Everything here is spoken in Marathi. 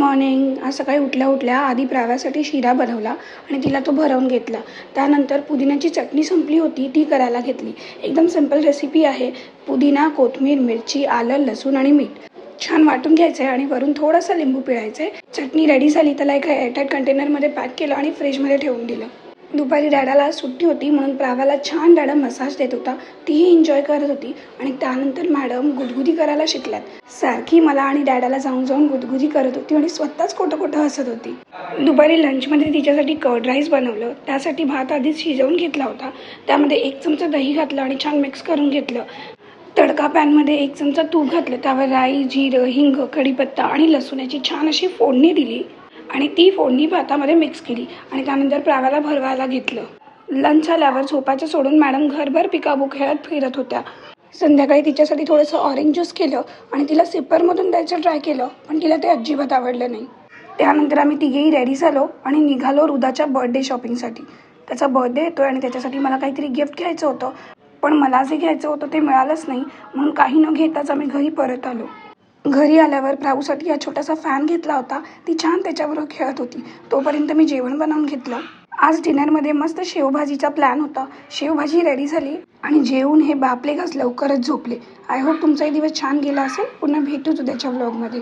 मॉर्निंग. आज सकाळी उठल्या उठल्या आधी प्राव्यासाठी शिरा बनवला आणि तिला तो भरवून घेतला. त्यानंतर पुदिन्याची चटणी संपली होती, ती करायला घेतली. एकदम सिंपल रेसिपी आहे. पुदिना, कोथिंबीर, मिरची, आलं, लसूण आणि मीठ छान वाटून घ्यायचं आहे आणि वरून थोडंसं लिंबू पिळायचं आहे. चटणी रेडी झाली. त्याला एका एअरटाईट कंटेनरमध्ये पॅक केलं आणि फ्रीजमध्ये ठेवून दिलं. दुपारी डॅडाला सुट्टी होती म्हणून प्राव्याला छान डॅडा मसाज देत होता. तीही एन्जॉय करत होती आणि त्यानंतर मॅडम गुदगुदी करायला शिकल्यात. सारखी मला आणि डॅडाला जाऊन जाऊन गुदगुदी करत होती आणि स्वतःच खोटं खोटं हसत होती. दुपारी लंचमध्ये तिच्यासाठी कर्ड राईस बनवलं. त्यासाठी भात आधीच शिजवून घेतला होता. त्यामध्ये 1 चमचा दही घातलं आणि छान मिक्स करून घेतलं. तडका पॅनमध्ये 1 चमचा तूप घातलं. त्यावर राई, जिरं, हिंग, कढीपत्ता आणि लसूणाची छान अशी फोडणी दिली आणि ती फोडणी भातामध्ये मिक्स केली आणि त्यानंतर प्राव्याला भरवायला घेतलं. लंच आल्यावर झोपायचं सोडून मॅडम घरभर पिकाबू खेळत फिरत होत्या. संध्याकाळी तिच्यासाठी थोडंसं ऑरेंज ज्यूस केलं आणि तिला सिपरमधून द्यायचं ट्राय केलं, पण तिला ते अजिबात आवडलं नाही. त्यानंतर आम्ही तिघेही रेडी झालो आणि निघालो रुदाच्या बर्थडे शॉपिंगसाठी. त्याचा बर्थडे येतो आणि त्याच्यासाठी मला काहीतरी गिफ्ट घ्यायचं होतं, पण मला जे घ्यायचं होतं ते मिळालंच नाही. म्हणून काही न घेताच आम्ही घरी परत आलो. घरी आल्यावर प्राऊसाठी हा छोटासा फॅन घेतला होता. ती छान त्याच्याबरोबर खेळत होती. तोपर्यंत मी जेवण बनवून घेतलं. आज डिनरमध्ये मस्त शेवभाजीचा प्लॅन होता. शेवभाजी रेडी झाली आणि जेवून हे बापले घास लवकरच झोपले. आय होप तुमचाही दिवस छान गेला असेल. पुन्हा भेटूच उद्याच्या व्लॉगमध्ये.